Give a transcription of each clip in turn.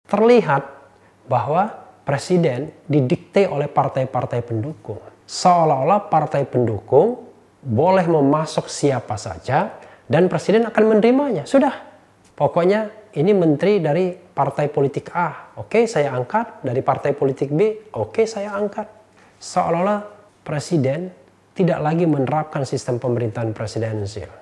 terlihat bahwa presiden didikte oleh partai-partai pendukung. Seolah-olah partai pendukung boleh memasok siapa saja dan presiden akan menerimanya. Sudah, pokoknya ini menteri dari partai politik A. Oke, saya angkat. Dari partai politik B. Oke, saya angkat. Seolah-olah presiden tidak lagi menerapkan sistem pemerintahan presidensial.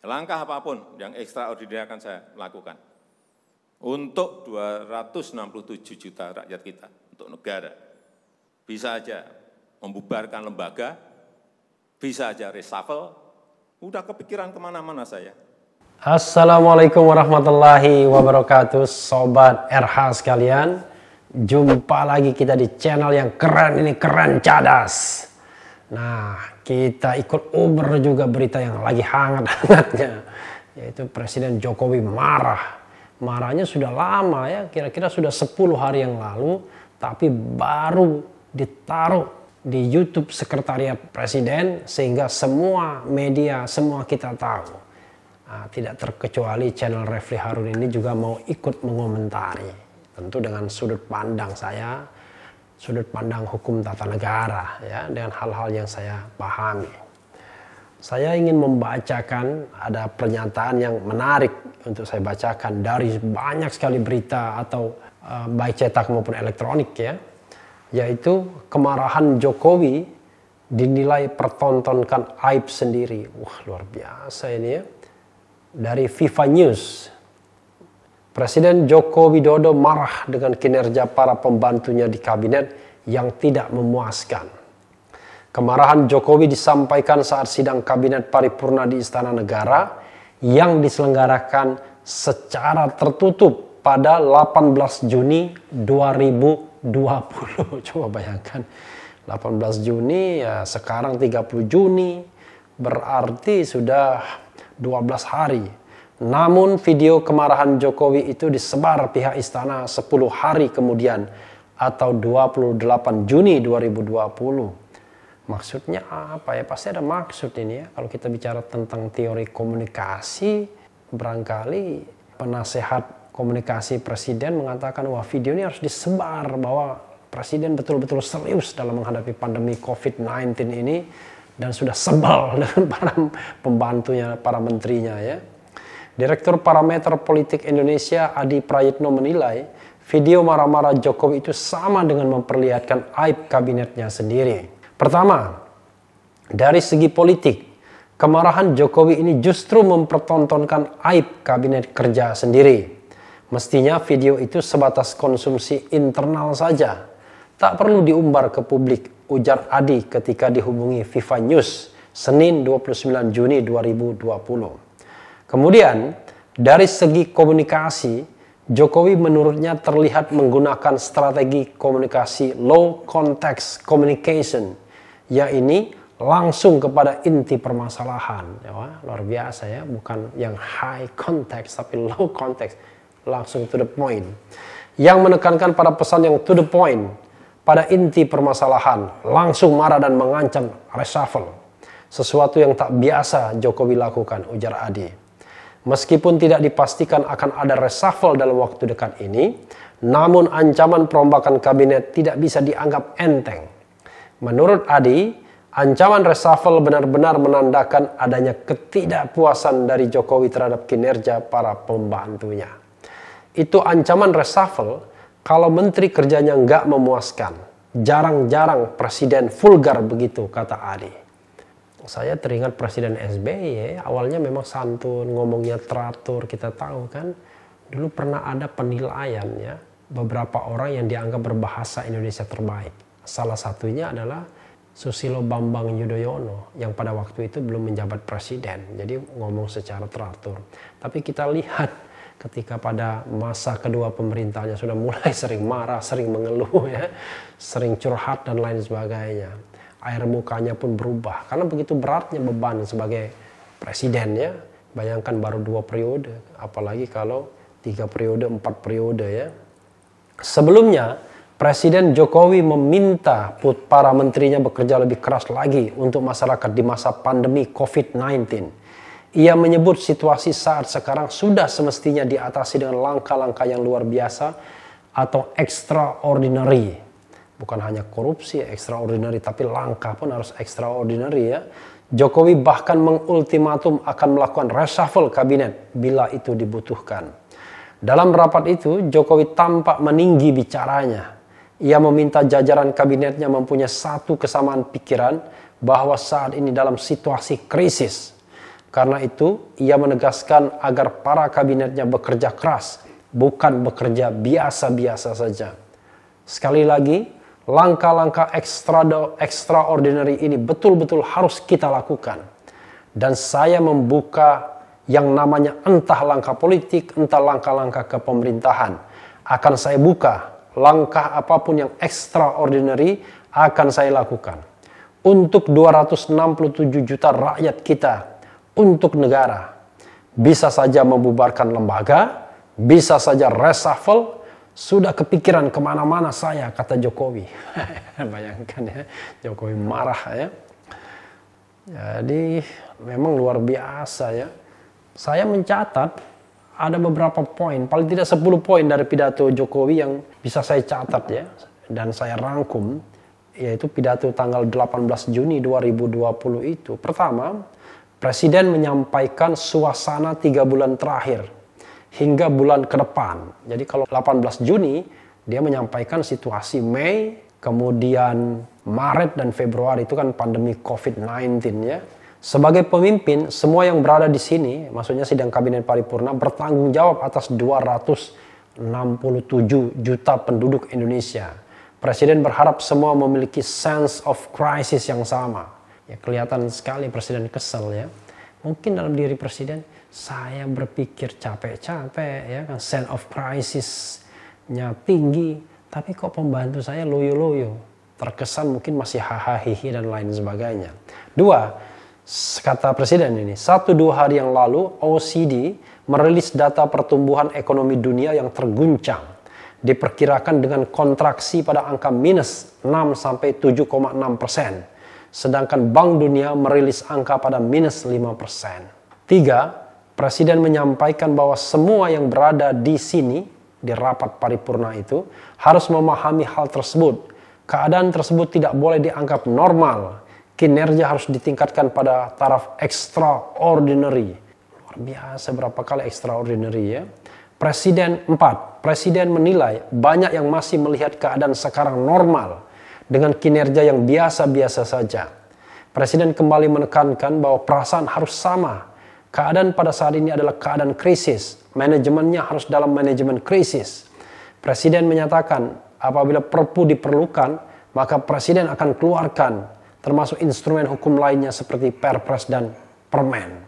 Langkah apapun yang ekstraordinari akan saya lakukan untuk 267 juta rakyat kita, untuk negara. Bisa aja membubarkan lembaga, bisa aja reshuffle, udah kepikiran kemana-mana saya. Assalamualaikum warahmatullahi wabarakatuh, Sobat RH sekalian. Jumpa lagi kita di channel yang keren ini, Keren Cadas. Nah, kita ikut Uber juga berita yang lagi hangat-hangatnya, yaitu Presiden Jokowi marah. Marahnya sudah lama ya, kira-kira sudah 10 hari yang lalu, tapi baru ditaruh di YouTube Sekretariat Presiden sehingga semua media, semua kita tahu. Nah, tidak terkecuali channel Refli Harun ini juga mau ikut mengomentari, tentu dengan sudut pandang saya, sudut pandang hukum tata negara ya, dengan hal-hal yang saya pahami. Saya ingin membacakan ada pernyataan yang menarik untuk saya bacakan dari banyak sekali berita atau baik cetak maupun elektronik ya, yaitu kemarahan Jokowi dinilai pertontonkan aib sendiri. Wah, luar biasa ini ya. Dari Viva News, Presiden Joko Widodo marah dengan kinerja para pembantunya di kabinet yang tidak memuaskan. Kemarahan Jokowi disampaikan saat sidang kabinet paripurna di Istana Negara yang diselenggarakan secara tertutup pada 18 Juni 2020. Coba bayangkan, 18 Juni ya sekarang 30 Juni, berarti sudah 12 hari. Namun video kemarahan Jokowi itu disebar pihak istana 10 hari kemudian atau 28 Juni 2020. Maksudnya apa ya? Pasti ada maksud ini ya. Kalau kita bicara tentang teori komunikasi, barangkali penasehat komunikasi presiden mengatakan wah video ini harus disebar bahwa presiden betul-betul serius dalam menghadapi pandemi COVID-19 ini dan sudah sebal dengan para pembantunya, para menterinya ya. Direktur Parameter Politik Indonesia Adi Prayitno menilai video marah-marah Jokowi itu sama dengan memperlihatkan aib kabinetnya sendiri. Pertama, dari segi politik, kemarahan Jokowi ini justru mempertontonkan aib kabinet kerja sendiri. Mestinya video itu sebatas konsumsi internal saja, tak perlu diumbar ke publik, ujar Adi ketika dihubungi Viva News Senin 29 Juni 2020. Kemudian, dari segi komunikasi, Jokowi menurutnya terlihat menggunakan strategi komunikasi low context communication, yaitu langsung kepada inti permasalahan. Ya, luar biasa ya, bukan yang high context tapi low context, langsung to the point. Yang menekankan pada pesan yang to the point, pada inti permasalahan, langsung marah dan mengancam reshuffle. Sesuatu yang tak biasa Jokowi lakukan, ujar Adi. Meskipun tidak dipastikan akan ada reshuffle dalam waktu dekat ini, namun ancaman perombakan kabinet tidak bisa dianggap enteng. Menurut Adi, ancaman reshuffle benar-benar menandakan adanya ketidakpuasan dari Jokowi terhadap kinerja para pembantunya. Itu ancaman reshuffle kalau menteri kerjanya nggak memuaskan. Jarang-jarang presiden vulgar begitu, kata Adi. Saya teringat Presiden SBY, awalnya memang santun, ngomongnya teratur, kita tahu kan. Dulu pernah ada penilaian ya, beberapa orang yang dianggap berbahasa Indonesia terbaik. Salah satunya adalah Susilo Bambang Yudhoyono yang pada waktu itu belum menjabat presiden, jadi ngomong secara teratur. Tapi kita lihat ketika pada masa kedua pemerintahnya sudah mulai sering marah, sering mengeluh ya, sering curhat dan lain sebagainya. air mukanya pun berubah. Karena begitu beratnya beban sebagai presiden ya. Bayangkan baru 2 periode, apalagi kalau 3 periode, 4 periode ya. Sebelumnya, Presiden Jokowi meminta para menterinya bekerja lebih keras lagi untuk masyarakat di masa pandemi COVID-19. Ia menyebut situasi saat sekarang sudah semestinya diatasi dengan langkah-langkah yang luar biasa atau extraordinary. Bukan hanya korupsi extraordinary, tapi langkah pun harus extraordinary ya. Jokowi bahkan mengultimatum akan melakukan reshuffle kabinet bila itu dibutuhkan. Dalam rapat itu, Jokowi tampak meninggi bicaranya. Ia meminta jajaran kabinetnya mempunyai satu kesamaan pikiran bahwa saat ini dalam situasi krisis. Karena itu, ia menegaskan agar para kabinetnya bekerja keras, bukan bekerja biasa-biasa saja. Sekali lagi, langkah-langkah extraordinary ini betul-betul harus kita lakukan. Dan saya membuka yang namanya entah langkah politik, entah langkah-langkah kepemerintahan. Akan saya buka, langkah apapun yang extraordinary akan saya lakukan. Untuk 267 juta rakyat kita, untuk negara. Bisa saja membubarkan lembaga, bisa saja reshuffle, sudah kepikiran kemana-mana saya, kata Jokowi. Bayangkan ya, Jokowi marah ya. Jadi memang luar biasa ya. Saya mencatat ada beberapa poin, paling tidak 10 poin dari pidato Jokowi yang bisa saya catat ya. Dan saya rangkum, yaitu pidato tanggal 18 Juni 2020 itu. Pertama, Presiden menyampaikan suasana 3 bulan terakhir hingga bulan ke depan. Jadi kalau 18 Juni, dia menyampaikan situasi Mei, kemudian Maret dan Februari itu kan pandemi COVID-19 ya. Sebagai pemimpin, semua yang berada di sini, maksudnya sidang kabinet paripurna, bertanggung jawab atas 267 juta penduduk Indonesia. Presiden berharap semua memiliki sense of crisis yang sama. Ya, kelihatan sekali Presiden kesel ya. Mungkin dalam diri Presiden, saya berpikir capek-capek ya kan, sense of crisis-nya tinggi, tapi kok pembantu saya loyo-loyo. Terkesan mungkin masih hahaha dan lain sebagainya. 2, kata Presiden ini, 1-2 hari yang lalu OECD merilis data pertumbuhan ekonomi dunia yang terguncang. Diperkirakan dengan kontraksi pada angka minus 6-7,6%. Sedangkan Bank Dunia merilis angka pada minus 5%. 3, Presiden menyampaikan bahwa semua yang berada di sini, di rapat paripurna itu, harus memahami hal tersebut. Keadaan tersebut tidak boleh dianggap normal. Kinerja harus ditingkatkan pada taraf extraordinary. Luar biasa berapa kali extraordinary ya. 4, Presiden menilai banyak yang masih melihat keadaan sekarang normal dengan kinerja yang biasa-biasa saja. Presiden kembali menekankan bahwa perasaan harus sama. Keadaan pada saat ini adalah keadaan krisis. Manajemennya harus dalam manajemen krisis. Presiden menyatakan apabila Perpu diperlukan, maka Presiden akan keluarkan termasuk instrumen hukum lainnya seperti Perpres dan Permen.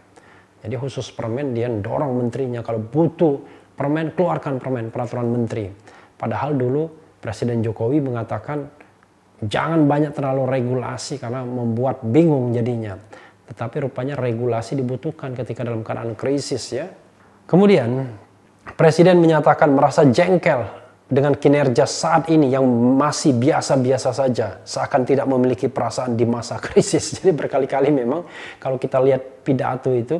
Jadi khusus Permen dia dorong menterinya kalau butuh Permen, keluarkan Permen, peraturan menteri. Padahal dulu Presiden Jokowi mengatakan jangan banyak terlalu regulasi karena membuat bingung jadinya. Tetapi rupanya regulasi dibutuhkan ketika dalam keadaan krisis ya. Kemudian Presiden menyatakan merasa jengkel dengan kinerja saat ini yang masih biasa-biasa saja. Seakan tidak memiliki perasaan di masa krisis. Jadi berkali-kali memang kalau kita lihat pidato itu,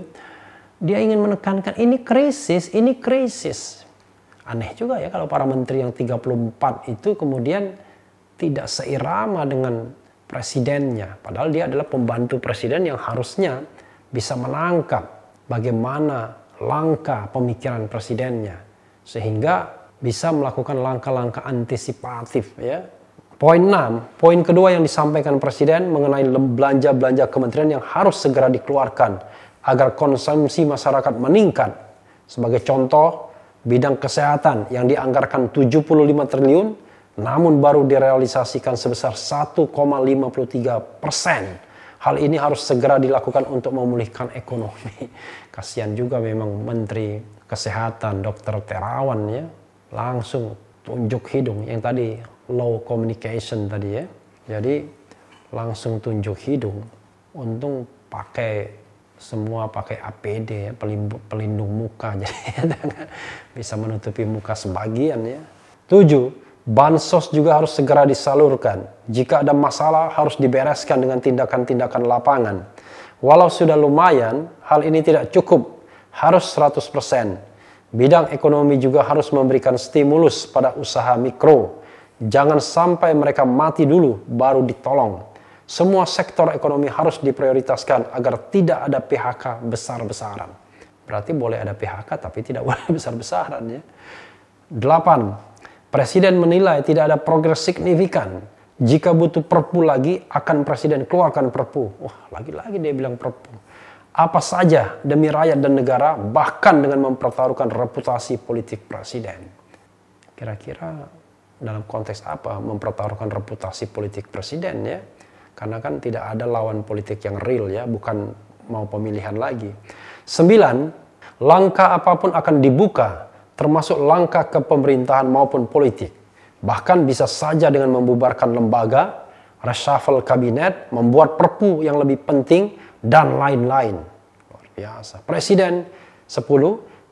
dia ingin menekankan ini krisis, ini krisis. Aneh juga ya kalau para menteri yang 34 itu kemudian tidak seirama dengan presidennya. Padahal dia adalah pembantu presiden yang harusnya bisa menangkap bagaimana langkah pemikiran presidennya. Sehingga bisa melakukan langkah-langkah antisipatif ya. Poin 6, poin kedua yang disampaikan presiden mengenai belanja-belanja kementerian yang harus segera dikeluarkan agar konsumsi masyarakat meningkat. Sebagai contoh, bidang kesehatan yang dianggarkan 75 triliun namun baru direalisasikan sebesar 1,53%. Hal ini harus segera dilakukan untuk memulihkan ekonomi. Kasihan juga memang Menteri Kesehatan Dr. Terawan ya, langsung tunjuk hidung yang tadi low communication tadi ya. Jadi langsung tunjuk hidung. Untung semua pakai APD ya, pelindung muka, jadi bisa menutupi muka sebagian ya. 7. Bansos juga harus segera disalurkan. Jika ada masalah harus dibereskan dengan tindakan-tindakan lapangan. Walau sudah lumayan, hal ini tidak cukup, harus 100%. Bidang ekonomi juga harus memberikan stimulus pada usaha mikro. Jangan sampai mereka mati dulu baru ditolong. Semua sektor ekonomi harus diprioritaskan agar tidak ada PHK besar-besaran. Berarti boleh ada PHK tapi tidak boleh besar-besaran ya. 8. Presiden menilai tidak ada progres signifikan. Jika butuh perpu lagi, akan Presiden keluarkan perpu. Wah, lagi-lagi dia bilang perpu. Apa saja demi rakyat dan negara, bahkan dengan mempertaruhkan reputasi politik Presiden. Kira-kira dalam konteks apa mempertaruhkan reputasi politik Presiden ya? Karena kan tidak ada lawan politik yang real ya, bukan mau pemilihan lagi. 9. Langkah apapun akan dibuka, termasuk langkah kepemerintahan maupun politik. Bahkan bisa saja dengan membubarkan lembaga, reshuffle kabinet, membuat perpu yang lebih penting, dan lain-lain. Luar biasa. 10.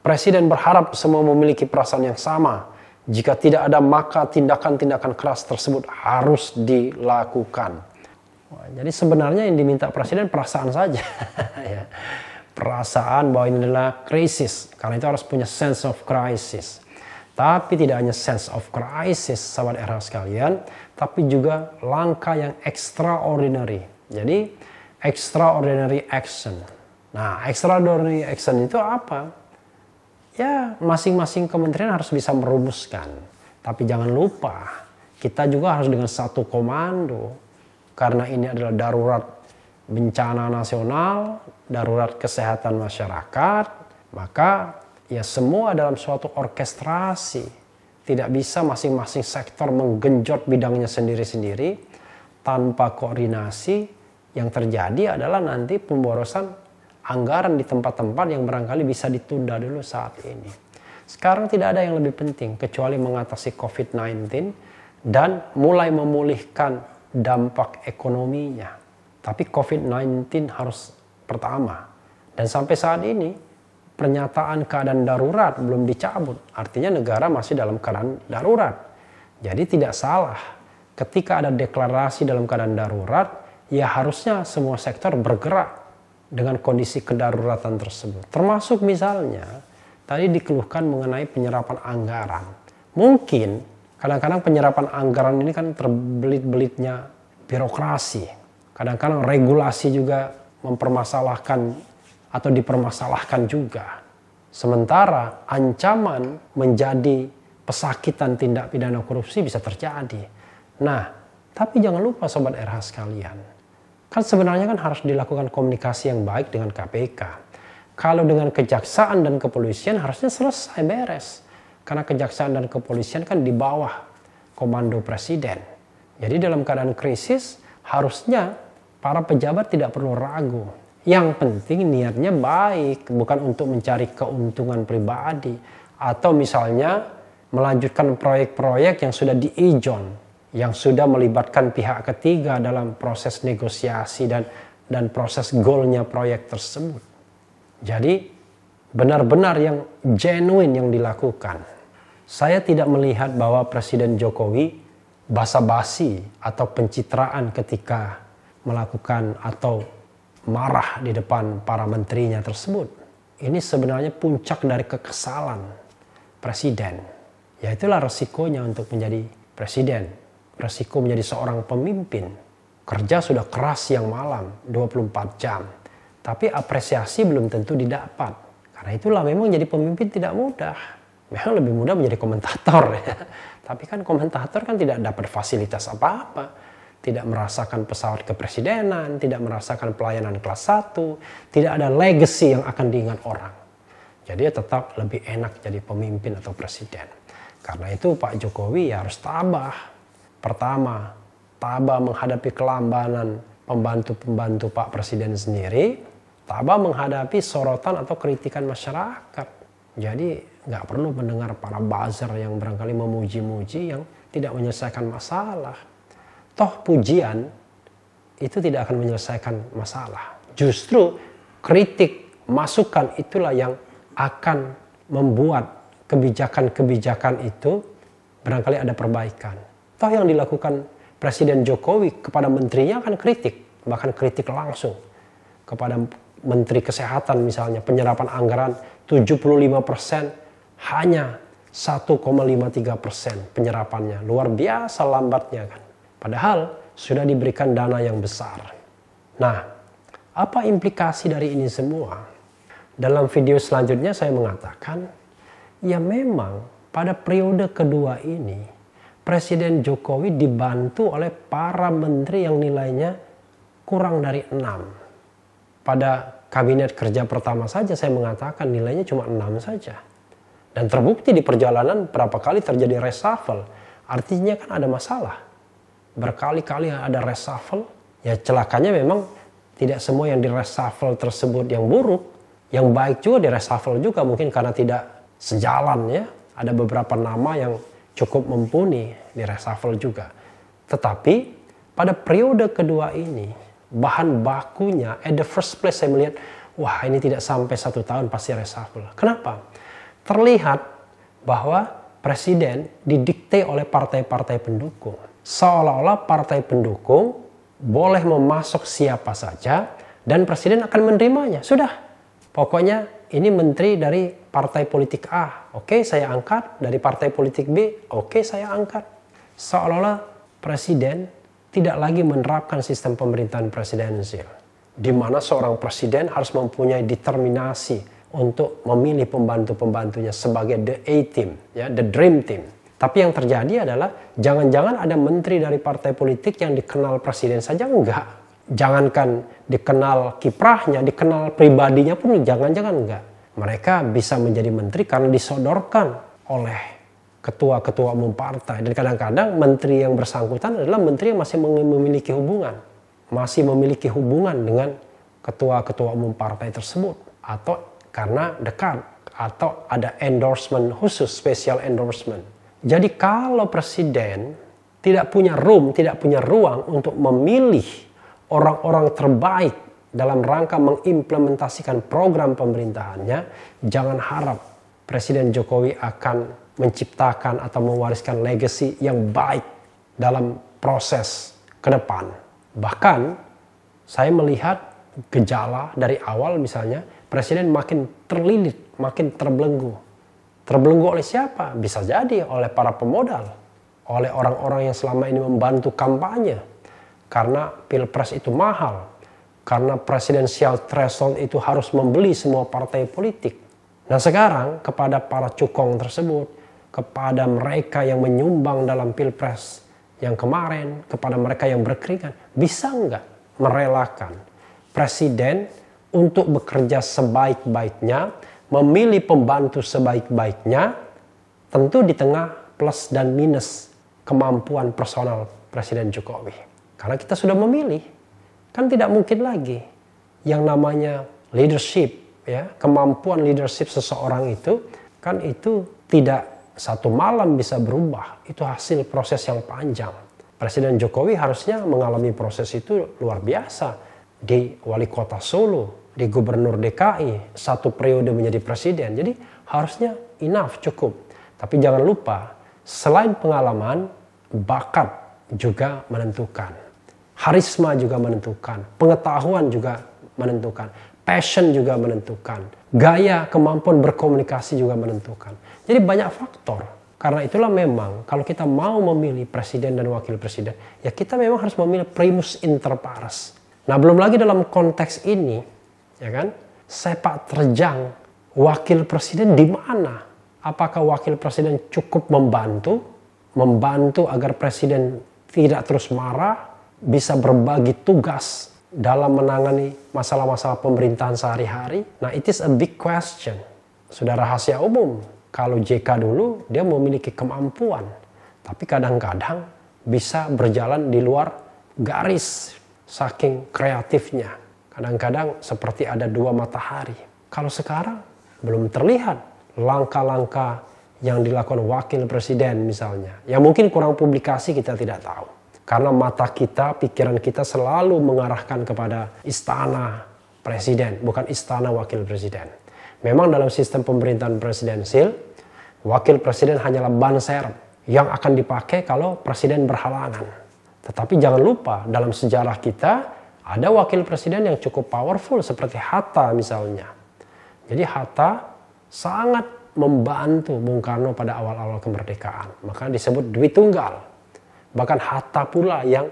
Presiden berharap semua memiliki perasaan yang sama. Jika tidak ada, maka tindakan-tindakan keras tersebut harus dilakukan. Wah, jadi sebenarnya yang diminta Presiden perasaan saja. Ya. Perasaan bahwa ini adalah krisis. Karena itu harus punya sense of crisis. Tapi tidak hanya sense of crisis, sahabat RH sekalian, tapi juga langkah yang extraordinary. Jadi, extraordinary action. Nah, extraordinary action itu apa? Ya, masing-masing kementerian harus bisa merumuskan. Tapi jangan lupa, kita juga harus dengan satu komando. Karena ini adalah darurat bencana nasional, darurat kesehatan masyarakat, maka ya semua dalam suatu orkestrasi. Tidak bisa masing-masing sektor menggenjot bidangnya sendiri-sendiri tanpa koordinasi. Yang terjadi adalah nanti pemborosan anggaran di tempat-tempat yang barangkali bisa ditunda dulu saat ini. Sekarang tidak ada yang lebih penting kecuali mengatasi COVID-19 dan mulai memulihkan dampak ekonominya. Tapi COVID-19 harus pertama. Dan sampai saat ini pernyataan keadaan darurat belum dicabut. Artinya negara masih dalam keadaan darurat. Jadi tidak salah ketika ada deklarasi dalam keadaan darurat, ya harusnya semua sektor bergerak dengan kondisi kedaruratan tersebut. Termasuk misalnya tadi dikeluhkan mengenai penyerapan anggaran. Mungkin kadang-kadang penyerapan anggaran ini kan terbelit-belitnya birokrasi. Kadang-kadang regulasi juga mempermasalahkan atau dipermasalahkan juga. Sementara ancaman menjadi pesakitan tindak pidana korupsi bisa terjadi. Nah, tapi jangan lupa sobat RH sekalian. Kan sebenarnya kan harus dilakukan komunikasi yang baik dengan KPK. Kalau dengan kejaksaan dan kepolisian harusnya selesai beres. Karena kejaksaan dan kepolisian kan di bawah komando presiden. Jadi dalam keadaan krisis harusnya para pejabat tidak perlu ragu. Yang penting niatnya baik, bukan untuk mencari keuntungan pribadi. Atau misalnya melanjutkan proyek-proyek yang sudah diijon, yang sudah melibatkan pihak ketiga dalam proses negosiasi dan proses goalnya proyek tersebut. Jadi benar-benar yang genuine yang dilakukan. Saya tidak melihat bahwa Presiden Jokowi basa-basi atau pencitraan ketika melakukan atau marah di depan para menterinya tersebut. Ini sebenarnya puncak dari kekesalan presiden. Ya itulah resikonya untuk menjadi presiden. Resiko menjadi seorang pemimpin. Kerja sudah keras siang malam, 24 jam. Tapi apresiasi belum tentu didapat. Karena itulah memang jadi pemimpin tidak mudah. Memang lebih mudah menjadi komentator ya. Tapi kan komentator kan tidak dapat fasilitas apa-apa. Tidak merasakan pesawat kepresidenan, tidak merasakan pelayanan kelas 1, tidak ada legacy yang akan diingat orang. Jadi tetap lebih enak jadi pemimpin atau presiden. Karena itu Pak Jokowi ya harus tabah. Pertama, tabah menghadapi kelambanan pembantu-pembantu Pak Presiden sendiri, tabah menghadapi sorotan atau kritikan masyarakat. Jadi nggak perlu mendengar para buzzer yang barangkali memuji-muji yang tidak menyelesaikan masalah. Toh pujian itu tidak akan menyelesaikan masalah. Justru kritik, masukan itulah yang akan membuat kebijakan-kebijakan itu barangkali ada perbaikan. Toh yang dilakukan Presiden Jokowi kepada menterinya kan kritik, bahkan kritik langsung. Kepada Menteri Kesehatan misalnya, penyerapan anggaran 75% hanya 1,53% penyerapannya. Luar biasa lambatnya kan. Padahal sudah diberikan dana yang besar. Nah, apa implikasi dari ini semua? Dalam video selanjutnya saya mengatakan, ya memang pada periode kedua ini Presiden Jokowi dibantu oleh para menteri yang nilainya kurang dari 6. Pada kabinet kerja pertama saja saya mengatakan nilainya cuma 6 saja. Dan terbukti di perjalanan berapa kali terjadi reshuffle. Artinya kan ada masalah. Berkali-kali ada reshuffle. Ya celakanya memang tidak semua yang di reshuffle tersebut yang buruk. Yang baik juga di reshuffle juga mungkin karena tidak sejalan ya. Ada beberapa nama yang cukup mumpuni di reshuffle juga. Tetapi pada periode kedua ini bahan bakunya, at the first place saya melihat, wah ini tidak sampai 1 tahun pasti reshuffle. Kenapa? Terlihat bahwa presiden didikte oleh partai-partai pendukung. Seolah-olah partai pendukung boleh memasok siapa saja dan presiden akan menerimanya. Sudah, pokoknya ini menteri dari partai politik A, oke saya angkat. Dari partai politik B, oke saya angkat. Seolah-olah presiden tidak lagi menerapkan sistem pemerintahan presidensial, di mana seorang presiden harus mempunyai determinasi untuk memilih pembantu-pembantunya sebagai the A-team, ya, the dream team. Tapi yang terjadi adalah jangan-jangan ada menteri dari partai politik yang dikenal presiden saja enggak. Jangankan dikenal kiprahnya, dikenal pribadinya pun jangan-jangan enggak. Mereka bisa menjadi menteri karena disodorkan oleh ketua-ketua umum partai. Dan kadang-kadang menteri yang bersangkutan adalah menteri yang masih memiliki hubungan. Masih memiliki hubungan dengan ketua-ketua umum partai tersebut. Atau karena dekat. Atau ada endorsement khusus, special endorsement. Jadi kalau presiden tidak punya room, tidak punya ruang untuk memilih orang-orang terbaik dalam rangka mengimplementasikan program pemerintahannya, jangan harap Presiden Jokowi akan menciptakan atau mewariskan legacy yang baik dalam proses ke depan. Bahkan saya melihat gejala dari awal misalnya presiden makin terlilit, makin terbelenggu. Terbelenggu oleh siapa? Bisa jadi oleh para pemodal, oleh orang-orang yang selama ini membantu kampanye. Karena pilpres itu mahal, karena presidensial threshold itu harus membeli semua partai politik. Nah sekarang kepada para cukong tersebut, kepada mereka yang menyumbang dalam pilpres yang kemarin, kepada mereka yang berkeringat, bisa nggak merelakan presiden untuk bekerja sebaik-baiknya, memilih pembantu sebaik-baiknya, tentu di tengah plus dan minus kemampuan personal Presiden Jokowi. Karena kita sudah memilih, kan tidak mungkin lagi yang namanya leadership, ya, kemampuan leadership seseorang itu, kan itu tidak satu malam bisa berubah. Itu hasil proses yang panjang. Presiden Jokowi harusnya mengalami proses itu luar biasa. Di wali kota Solo, di gubernur DKI, 1 periode menjadi presiden. Jadi harusnya enough, cukup. Tapi jangan lupa, selain pengalaman, bakat juga menentukan. Harisma juga menentukan. Pengetahuan juga menentukan. Passion juga menentukan. Gaya, kemampuan berkomunikasi juga menentukan. Jadi banyak faktor. Karena itulah memang kalau kita mau memilih presiden dan wakil presiden, ya kita memang harus memilih primus inter pares. Nah belum lagi dalam konteks ini, ya kan, sepak terjang wakil presiden di mana? Apakah wakil presiden cukup membantu agar presiden tidak terus marah, bisa berbagi tugas dalam menangani masalah-masalah pemerintahan sehari-hari? Nah, it is a big question. Sudah rahasia umum. Kalau JK dulu, dia memiliki kemampuan. Tapi kadang-kadang bisa berjalan di luar garis saking kreatifnya. Kadang-kadang seperti ada 2 matahari. Kalau sekarang belum terlihat langkah-langkah yang dilakukan wakil presiden misalnya. Ya mungkin kurang publikasi kita tidak tahu. Karena mata kita, pikiran kita selalu mengarahkan kepada istana presiden, bukan istana wakil presiden. Memang dalam sistem pemerintahan presidensil, wakil presiden hanyalah ban serep yang akan dipakai kalau presiden berhalangan. Tetapi jangan lupa, dalam sejarah kita ada wakil presiden yang cukup powerful seperti Hatta misalnya. Jadi Hatta sangat membantu Bung Karno pada awal-awal kemerdekaan. Maka disebut Dwi Tunggal. Bahkan Hatta pula yang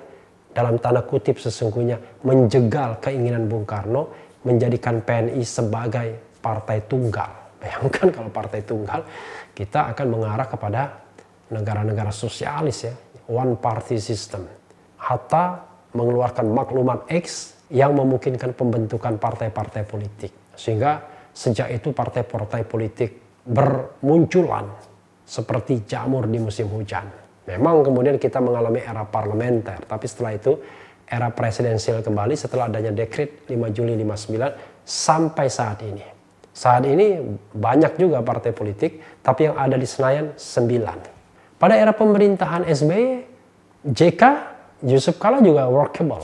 dalam tanda kutip sesungguhnya menjegal keinginan Bung Karno menjadikan PNI sebagai partai tunggal. Bayangkan kalau partai tunggal, kita akan mengarah kepada negara-negara sosialis ya, one party system. Hatta mengeluarkan maklumat X yang memungkinkan pembentukan partai-partai politik. Sehingga sejak itu partai-partai politik bermunculan seperti jamur di musim hujan. Memang kemudian kita mengalami era parlementer, tapi setelah itu era presidensial kembali setelah adanya dekret 5 Juli 59 sampai saat ini. Saat ini banyak juga partai politik, tapi yang ada di Senayan 9. Pada era pemerintahan SBY, JK, Yusuf Kala juga workable.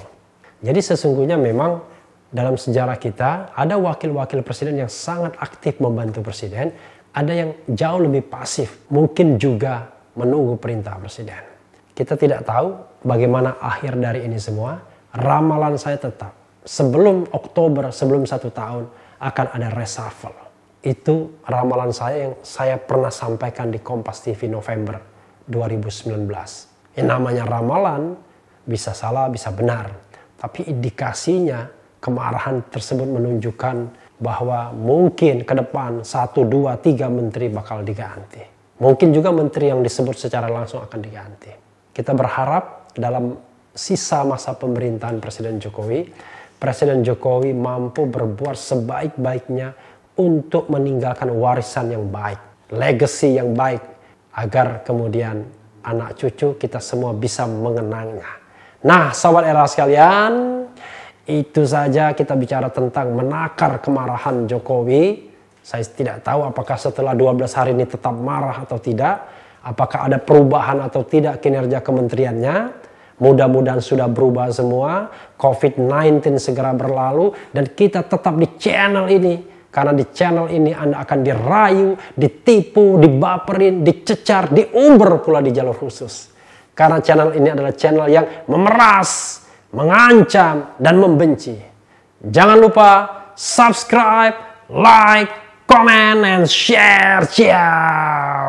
Jadi sesungguhnya memang dalam sejarah kita ada wakil-wakil presiden yang sangat aktif membantu presiden, ada yang jauh lebih pasif, mungkin juga menunggu perintah presiden. Kita tidak tahu bagaimana akhir dari ini semua. Ramalan saya tetap, sebelum Oktober, sebelum 1 tahun akan ada reshuffle. Itu ramalan saya yang saya pernah sampaikan di Kompas TV November 2019. Yang namanya ramalan bisa salah, bisa benar. Tapi indikasinya kemarahan tersebut menunjukkan bahwa mungkin ke depan 1, 2, 3 menteri bakal diganti. Mungkin juga menteri yang disebut secara langsung akan diganti. Kita berharap dalam sisa masa pemerintahan Presiden Jokowi mampu berbuat sebaik-baiknya untuk meninggalkan warisan yang baik, legacy yang baik, agar kemudian anak cucu kita semua bisa mengenangnya. Nah, sahabat era sekalian, itu saja kita bicara tentang menakar kemarahan Jokowi. Saya tidak tahu apakah setelah 12 hari ini tetap marah atau tidak. Apakah ada perubahan atau tidak kinerja kementeriannya. Mudah-mudahan sudah berubah semua. COVID-19 segera berlalu. Dan kita tetap di channel ini. Karena di channel ini Anda akan dirayu, ditipu, dibaperin, dicecar, diumber pula di jalur khusus. Karena channel ini adalah channel yang memeras, mengancam, dan membenci. Jangan lupa subscribe, like, comment and share. Ciao.